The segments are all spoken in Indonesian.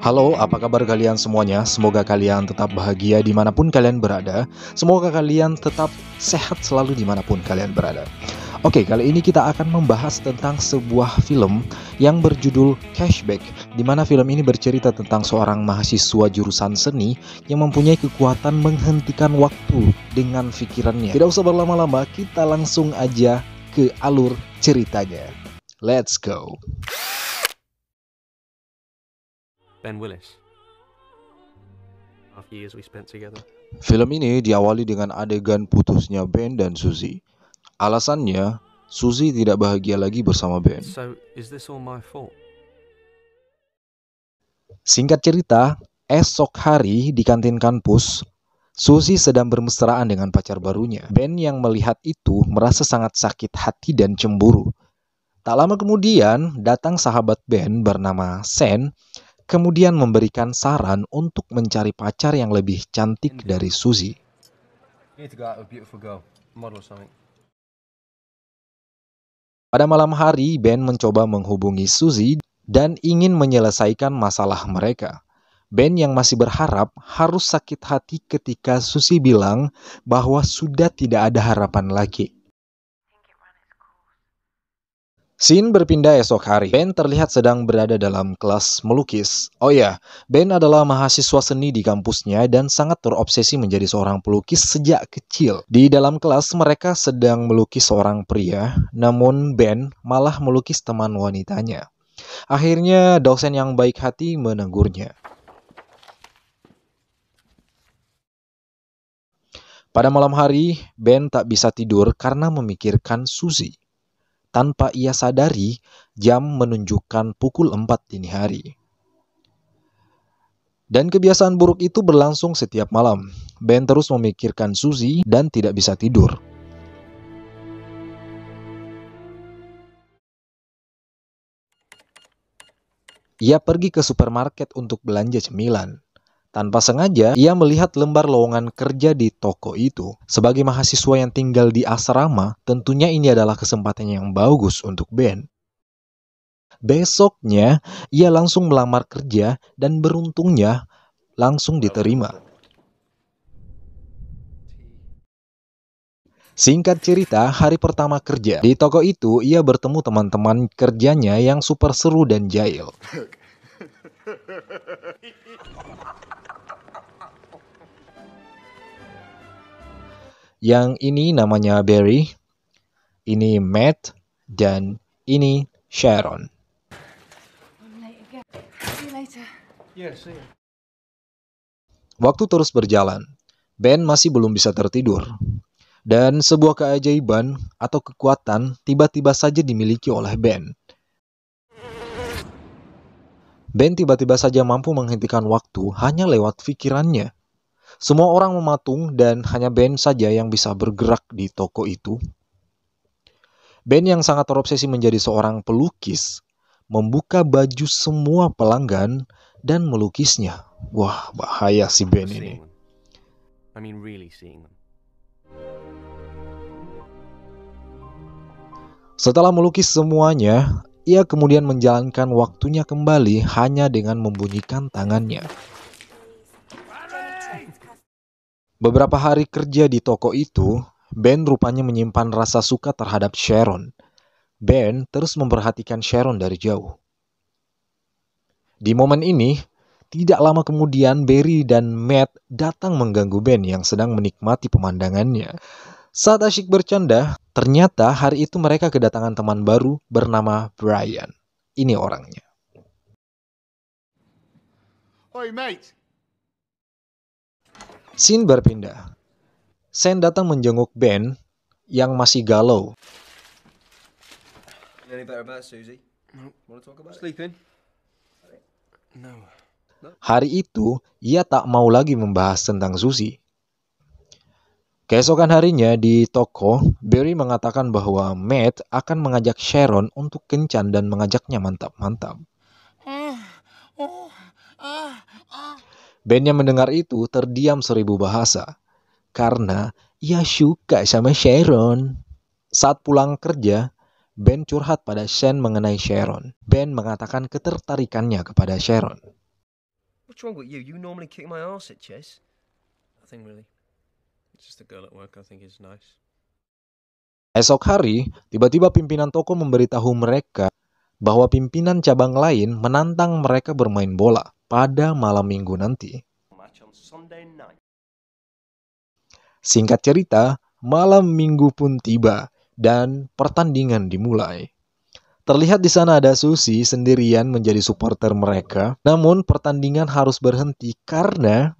Halo, apa kabar kalian semuanya? Semoga kalian tetap bahagia dimanapun kalian berada. Semoga kalian tetap sehat selalu dimanapun kalian berada. Oke, kali ini kita akan membahas tentang sebuah film yang berjudul Cashback, di mana film ini bercerita tentang seorang mahasiswa jurusan seni yang mempunyai kekuatan menghentikan waktu dengan pikirannya. Tidak usah berlama-lama, kita langsung aja ke alur ceritanya. Let's go! Ben Willis. Half years we spent together. Film ini diawali dengan adegan putusnya Ben dan Suzy. Alasannya, Suzy tidak bahagia lagi bersama Ben. So, is this all my fault? Singkat cerita, esok hari di kantin kampus, Suzy sedang bermesraan dengan pacar barunya. Ben yang melihat itu merasa sangat sakit hati dan cemburu. Tak lama kemudian, datang sahabat Ben bernama Sen, kemudian memberikan saran untuk mencari pacar yang lebih cantik dari Suzy. You need to go out with a beautiful girl, model or something. Pada malam hari, Ben mencoba menghubungi Suzy dan ingin menyelesaikan masalah mereka. Ben yang masih berharap harus sakit hati ketika Suzy bilang bahwa sudah tidak ada harapan lagi. Scene berpindah esok hari. Ben terlihat sedang berada dalam kelas melukis. Oh ya, Ben adalah mahasiswa seni di kampusnya dan sangat terobsesi menjadi seorang pelukis sejak kecil. Di dalam kelas mereka sedang melukis seorang pria, namun Ben malah melukis teman wanitanya. Akhirnya dosen yang baik hati menegurnya. Pada malam hari, Ben tak bisa tidur karena memikirkan Suzy. Tanpa ia sadari, jam menunjukkan pukul 4 dini hari. Dan kebiasaan buruk itu berlangsung setiap malam. Ben terus memikirkan Suzy dan tidak bisa tidur. Ia pergi ke supermarket untuk belanja cemilan. Tanpa sengaja, ia melihat lembar lowongan kerja di toko itu. Sebagai mahasiswa yang tinggal di asrama, tentunya ini adalah kesempatan yang bagus untuk Ben. Besoknya, ia langsung melamar kerja dan beruntungnya langsung diterima. Singkat cerita, hari pertama kerja di toko itu, ia bertemu teman-teman kerjanya yang super seru dan jahil. Yang ini namanya Barry, ini Matt, dan ini Sharon. Waktu terus berjalan. Ben masih belum bisa tertidur. Dan sebuah keajaiban atau kekuatan tiba-tiba saja dimiliki oleh Ben. Ben tiba-tiba saja mampu menghentikan waktu hanya lewat pikirannya. Semua orang mematung dan hanya Ben saja yang bisa bergerak di toko itu. Ben yang sangat terobsesi menjadi seorang pelukis, membuka baju semua pelanggan dan melukisnya. Wah, bahaya si Ben ini. I mean really seeing them. Setelah melukis semuanya, ia kemudian menjalankan waktunya kembali hanya dengan membunyikan tangannya. Beberapa hari kerja di toko itu, Ben rupanya menyimpan rasa suka terhadap Sharon. Ben terus memperhatikan Sharon dari jauh. Di momen ini, tidak lama kemudian Barry dan Matt datang mengganggu Ben yang sedang menikmati pemandangannya. Saat asyik bercanda, ternyata hari itu mereka kedatangan teman baru bernama Brian. Ini orangnya. Oi, mate. Scene berpindah. Sen datang menjenguk Ben yang masih galau. Any better about Suzy? No. Want to talk about sleeping? No. Hari itu, ia tak mau lagi membahas tentang Suzy. Keesokan harinya di toko, Barry mengatakan bahwa Matt akan mengajak Sharon untuk kencan dan mengajaknya mantap-mantap. Ben yang mendengar itu terdiam 1000 bahasa, karena ia suka sama Sharon. Saat pulang kerja, Ben curhat pada Sen mengenai Sharon. Ben mengatakan ketertarikannya kepada Sharon. What's wrong with you? You normally kick my arse at chess. Nothing really. It's just a girl at work I think is nice. Esok hari, tiba-tiba pimpinan toko memberitahu mereka bahwa pimpinan cabang lain menantang mereka bermain bola pada malam minggu nanti. Match on Sunday night. Singkat cerita, malam minggu pun tiba dan pertandingan dimulai. Terlihat di sana ada Suzy sendirian menjadi supporter mereka, namun pertandingan harus berhenti karena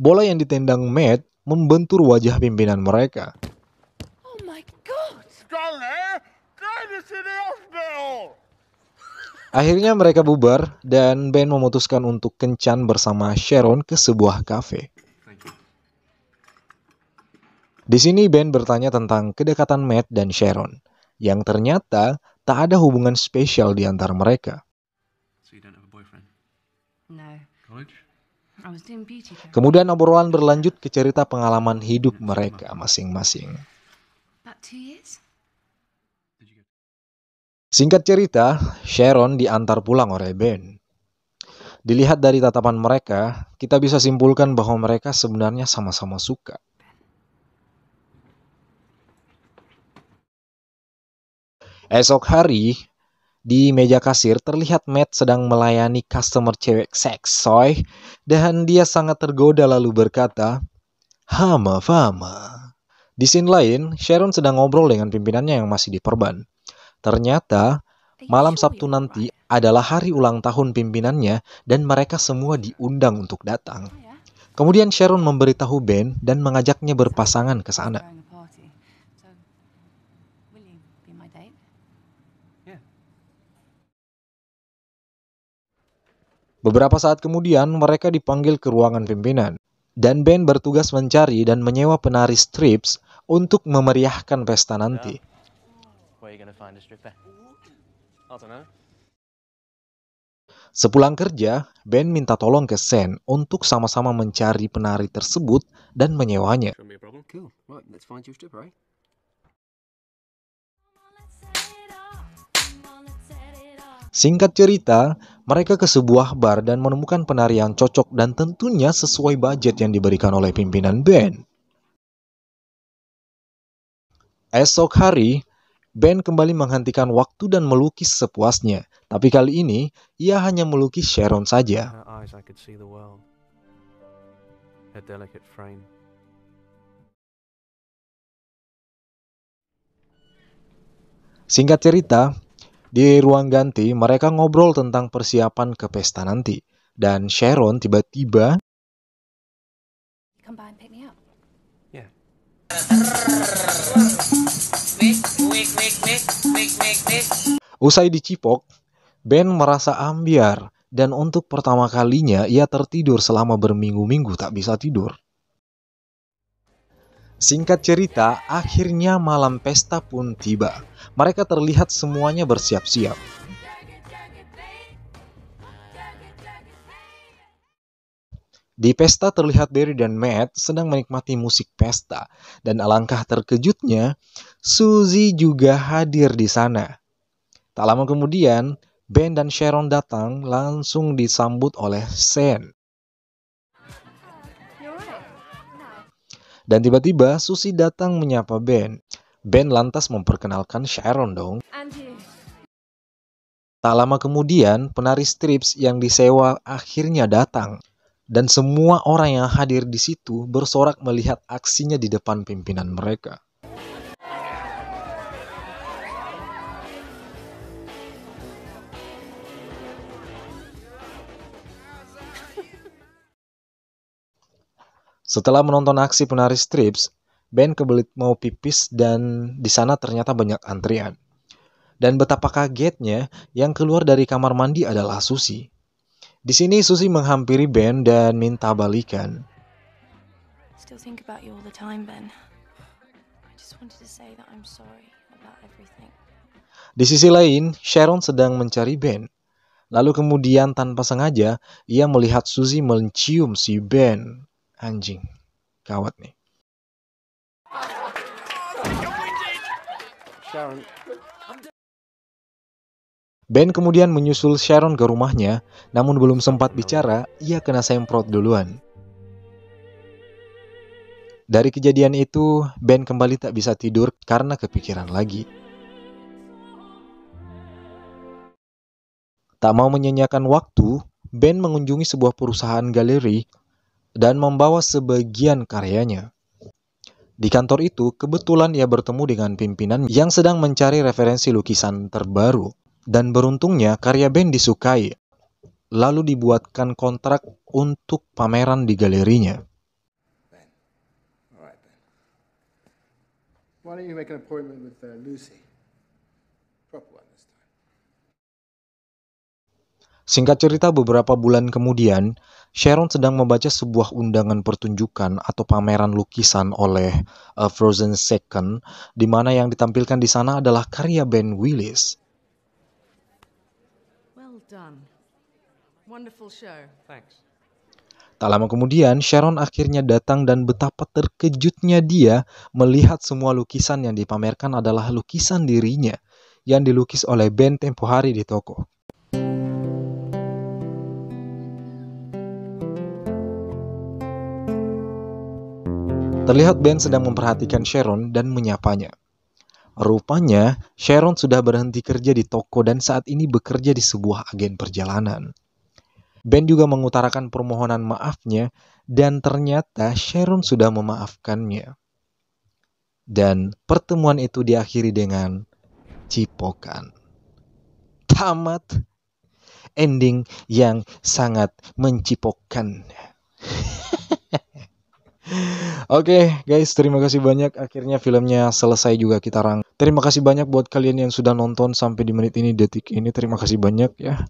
bola yang ditendang Matt membentur wajah pimpinan mereka. Oh my god! Stanley, get us to the hospital! Akhirnya mereka bubar dan Ben memutuskan untuk kencan bersama Sharon ke sebuah kafe. Di sini Ben bertanya tentang kedekatan Matt dan Sharon, yang ternyata tak ada hubungan spesial di antara mereka. So you don't have a boyfriend? No, College? I was doing beauty therapy. Kemudian obrolan berlanjut ke cerita pengalaman hidup mereka masing-masing. About 2 years? Singkat cerita, Sharon diantar pulang oleh Ben. Dilihat dari tatapan mereka, kita bisa simpulkan bahwa mereka sebenarnya sama-sama suka. Esok hari, di meja kasir terlihat Matt sedang melayani customer cewek seksoi dan dia sangat tergoda lalu berkata, "Hama fama." Di scene lain, Sharon sedang ngobrol dengan pimpinannya yang masih diperban. Ternyata, malam Sabtu nanti adalah hari ulang tahun pimpinannya dan mereka semua diundang untuk datang. Kemudian Sharon memberitahu Ben dan mengajaknya berpasangan ke sana. Throwing a party. So, will you be my date? Beberapa saat kemudian, mereka dipanggil ke ruangan pimpinan. Dan Ben bertugas mencari dan menyewa penari strips untuk memeriahkan pesta nanti. Where are you going to find a stripper? I don't know. Sepulang kerja, Ben minta tolong ke Sen untuk sama-sama mencari penari tersebut dan menyewanya. Shouldn't be a problem. Cool. Right, let's find you a stripper, eh? Singkat cerita, mereka ke sebuah bar dan menemukan penari yang cocok dan tentunya sesuai budget yang diberikan oleh pimpinan Ben. Esok hari, Ben kembali menghentikan waktu dan melukis sepuasnya. Tapi kali ini, ia hanya melukis Sharon saja. Her eyes, I could see the world. Her delicate frame. Singkat cerita, di ruang ganti mereka ngobrol tentang persiapan ke pesta nanti. Dan Sharon tiba-tiba Come by and pick me up. Yeah. usai dicipok, Ben merasa ambyar. Dan untuk pertama kalinya ia tertidur selama berminggu-minggu tak bisa tidur. Singkat cerita, akhirnya malam pesta pun tiba. Mereka terlihat semuanya bersiap-siap. Di pesta terlihat Barry dan Matt sedang menikmati musik pesta. Dan alangkah terkejutnya, Suzy juga hadir di sana. Tak lama kemudian, Ben dan Sharon datang langsung disambut oleh Sen. Dan tiba-tiba Suzy datang menyapa Ben. Ben lantas memperkenalkan Sharon dong. And you. Tak lama kemudian, penari strips yang disewa akhirnya datang. Dan semua orang yang hadir di situ bersorak melihat aksinya di depan pimpinan mereka. Setelah menonton aksi penari strips, Ben kebelit mau pipis dan di sana ternyata banyak antrian. Dan betapa kagetnya yang keluar dari kamar mandi adalah Suzy. Di sini Suzy menghampiri Ben dan minta balikan. Still think about you all the time, Ben. I just wanted to say that I'm sorry about everything. Di sisi lain, Sharon sedang mencari Ben. Lalu kemudian tanpa sengaja, ia melihat Suzy mencium si Ben. Anjing, gawat nih. Sharon. Ben kemudian menyusul Sharon ke rumahnya, namun belum sempat bicara, ia kena semprot duluan. Dari kejadian itu, Ben kembali tak bisa tidur karena kepikiran lagi. Tak mau menyanyiakan waktu, Ben mengunjungi sebuah perusahaan galeri dan membawa sebagian karyanya. Di kantor itu, kebetulan ia bertemu dengan pimpinan yang sedang mencari referensi lukisan terbaru. Dan beruntungnya karya Ben disukai, lalu dibuatkan kontrak untuk pameran di galerinya. All right, Ben. Why don't you make an appointment with Lucy? Proper one this time. Singkat cerita, beberapa bulan kemudian, Sharon sedang membaca sebuah undangan pertunjukan atau pameran lukisan oleh Frozen Second, di mana yang ditampilkan di sana adalah karya Ben Willis. Well done. Wonderful show. Thanks. Tak lama kemudian, Sharon akhirnya datang dan betapa terkejutnya dia melihat semua lukisan yang dipamerkan adalah lukisan dirinya yang dilukis oleh Ben tempo hari di toko. Terlihat Ben sedang memperhatikan Sharon dan menyapanya. Rupanya, Sharon sudah berhenti kerja di toko dan saat ini bekerja di sebuah agen perjalanan. Ben juga mengutarakan permohonan maafnya dan ternyata Sharon sudah memaafkannya. Dan pertemuan itu diakhiri dengan cipokan. Tamat. Ending yang sangat mencipokkan. Oke guys, terima kasih banyak. Akhirnya filmnya selesai juga kita Terima kasih banyak buat kalian yang sudah nonton sampai di menit ini, detik ini. Terima kasih banyak ya.